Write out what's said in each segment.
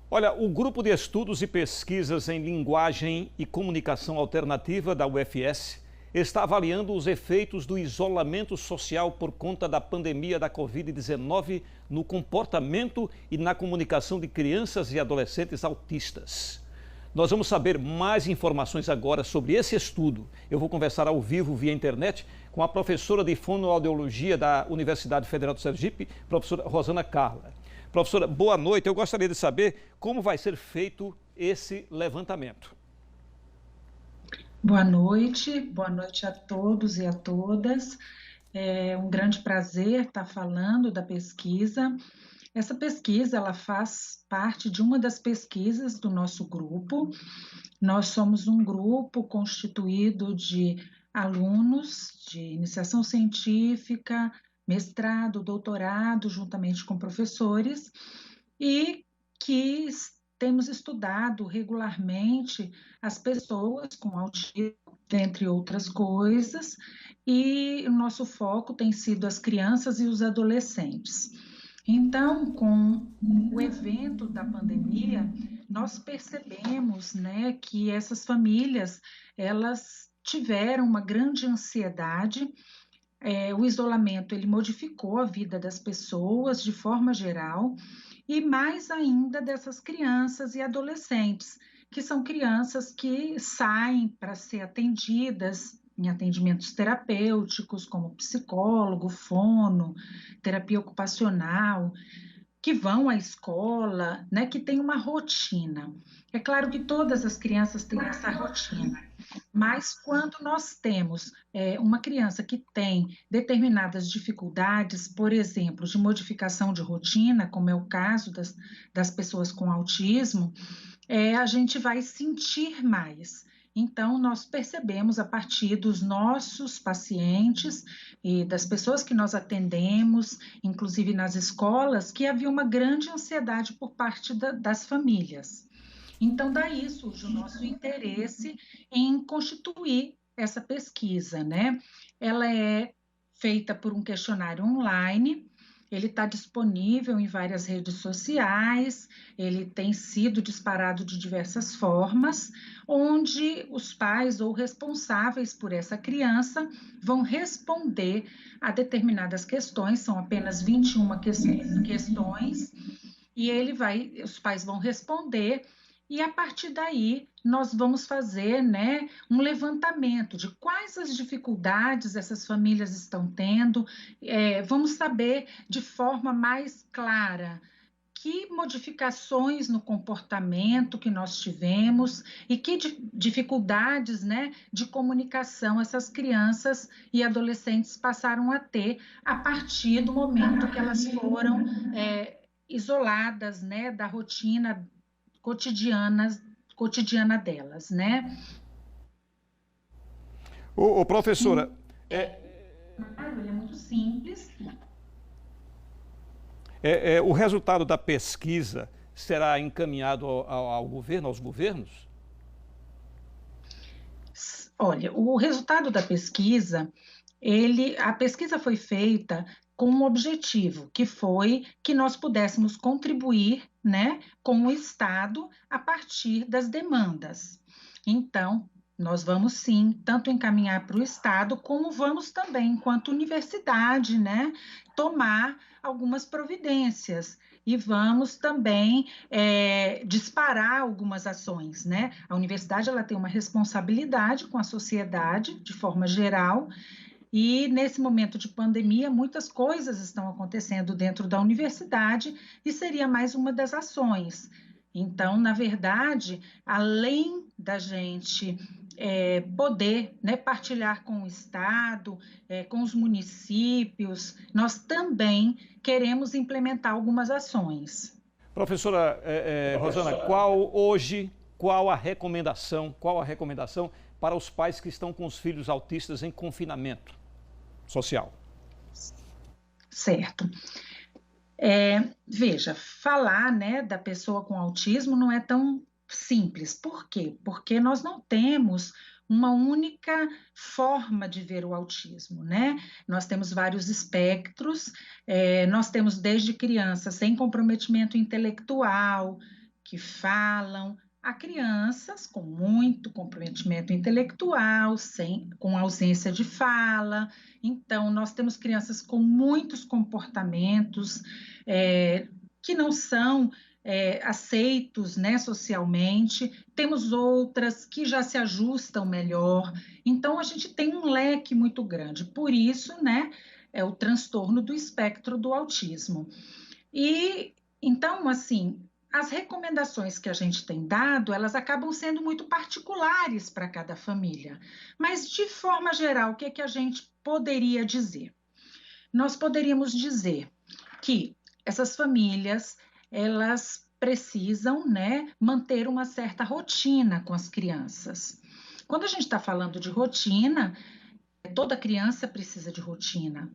Olha, o Grupo de Estudos e Pesquisas em Linguagem e Comunicação Alternativa da UFS está avaliando os efeitos do isolamento social por conta da pandemia da Covid-19 no comportamento e na comunicação de crianças e adolescentes autistas. Nós vamos saber mais informações agora sobre esse estudo. Eu vou conversar ao vivo via internet com a professora de Fonoaudiologia da Universidade Federal do Sergipe, professora Rosana Carla. Professora, boa noite. Eu gostaria de saber como vai ser feito esse levantamento. Boa noite a todos e a todas. É um grande prazer estar falando da pesquisa. Essa pesquisa, ela faz parte de uma das pesquisas do nosso grupo. Nós somos um grupo constituído de alunos de iniciação científica, mestrado, doutorado, juntamente com professores, e que temos estudado regularmente as pessoas com autismo, entre outras coisas, e o nosso foco tem sido as crianças e os adolescentes. Então, com o evento da pandemia, nós percebemos, né, que essas famílias, elas tiveram uma grande ansiedade. O isolamento, ele modificou a vida das pessoas de forma geral, e mais ainda dessas crianças e adolescentes, que são crianças que saem para ser atendidas em atendimentos terapêuticos, como psicólogo, fono, terapia ocupacional, que vão à escola, né, que tem uma rotina. É claro que todas as crianças têm essa rotina, mas quando nós temos uma criança que tem determinadas dificuldades, por exemplo, de modificação de rotina, como é o caso das pessoas com autismo, a gente vai sentir mais. Então, nós percebemos a partir dos nossos pacientes e das pessoas que nós atendemos, inclusive nas escolas, que havia uma grande ansiedade por parte das famílias. Então, daí surge o nosso interesse em constituir essa pesquisa, né? Ela é feita por um questionário online. Ele está disponível em várias redes sociais, ele tem sido disparado de diversas formas, onde os pais ou responsáveis por essa criança vão responder a determinadas questões, são apenas 21 questões, e os pais vão responder, e a partir daí nós vamos fazer, né, um levantamento de quais as dificuldades essas famílias estão tendo, vamos saber de forma mais clara que modificações no comportamento que nós tivemos e que dificuldades, né, de comunicação essas crianças e adolescentes passaram a ter a partir do momento que elas foram isoladas, né, da rotina cotidiana delas, né? Professora, Ele é muito simples. O resultado da pesquisa será encaminhado ao governo, aos governos? Olha, o resultado da pesquisa, a pesquisa foi feita com um objetivo, que foi que nós pudéssemos contribuir, né, com o Estado a partir das demandas. Então, nós vamos sim, tanto encaminhar para o Estado, como vamos também, enquanto universidade, né, tomar algumas providências. E vamos também disparar algumas ações, né? A universidade, ela tem uma responsabilidade com a sociedade, de forma geral, e nesse momento de pandemia, muitas coisas estão acontecendo dentro da universidade e seria mais uma das ações. Então, na verdade, além da gente poder, né, partilhar com o Estado, com os municípios, nós também queremos implementar algumas ações. Professora Rosana, qual a recomendação para os pais que estão com os filhos autistas em confinamento social? Certo. Veja, falar, né, da pessoa com autismo não é tão simples. Por quê? Porque nós não temos uma única forma de ver o autismo, né? Nós temos vários espectros, nós temos desde criança sem comprometimento intelectual, que falam, há crianças com muito comprometimento intelectual, com ausência de fala. Então, nós temos crianças com muitos comportamentos que não são aceitos, né, socialmente. Temos outras que já se ajustam melhor. Então, a gente tem um leque muito grande. Por isso, né, é o transtorno do espectro do autismo. E então, assim, as recomendações que a gente tem dado, elas acabam sendo muito particulares para cada família. Mas, de forma geral, o que é que a gente poderia dizer? Nós poderíamos dizer que essas famílias, elas precisam, né, manter uma certa rotina com as crianças. Quando a gente está falando de rotina, toda criança precisa de rotina.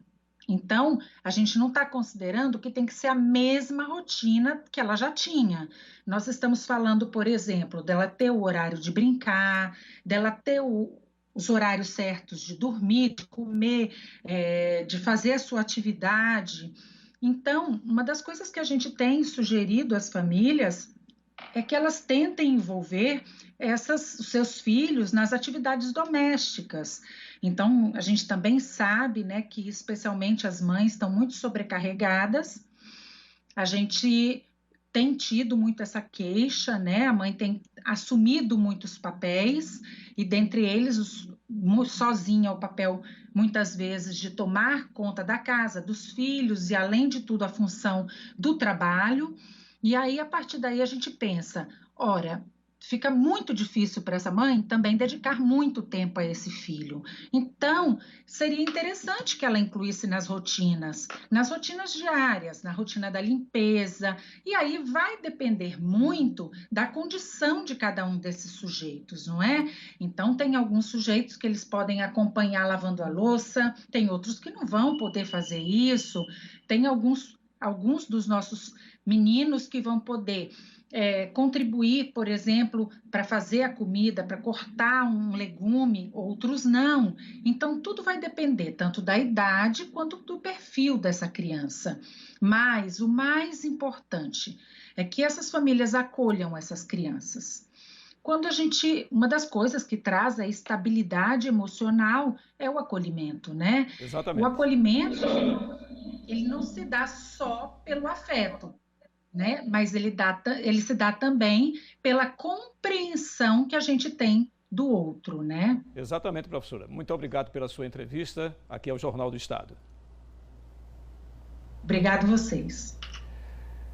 Então, a gente não está considerando que tem que ser a mesma rotina que ela já tinha. Nós estamos falando, por exemplo, dela ter o horário de brincar, dela ter os horários certos de dormir, de comer, de fazer a sua atividade. Então, uma das coisas que a gente tem sugerido às famílias é que elas tentem envolver os seus filhos nas atividades domésticas. Então, a gente também sabe, né, que especialmente as mães estão muito sobrecarregadas. A gente tem tido muito essa queixa, né? A mãe tem assumido muitos papéis, e dentre eles, sozinha, o papel, muitas vezes, de tomar conta da casa, dos filhos, e além de tudo, a função do trabalho. E aí, a partir daí, a gente pensa, ora, fica muito difícil para essa mãe também dedicar muito tempo a esse filho. Então, seria interessante que ela incluísse nas rotinas diárias, na rotina da limpeza, e aí vai depender muito da condição de cada um desses sujeitos, não é? Então, tem alguns sujeitos que eles podem acompanhar lavando a louça, tem outros que não vão poder fazer isso, tem alguns dos nossos meninos que vão poder contribuir, por exemplo, para fazer a comida, para cortar um legume, outros não. Então, tudo vai depender tanto da idade quanto do perfil dessa criança. Mas o mais importante é que essas famílias acolham essas crianças. Uma das coisas que traz a estabilidade emocional é o acolhimento, né? O Exatamente. acolhimento, ele não se dá só pelo afeto, né? Mas ele se dá também pela compreensão que a gente tem do outro, né? Exatamente, professora. Muito obrigado pela sua entrevista aqui ao Jornal do Estado. Obrigado a vocês.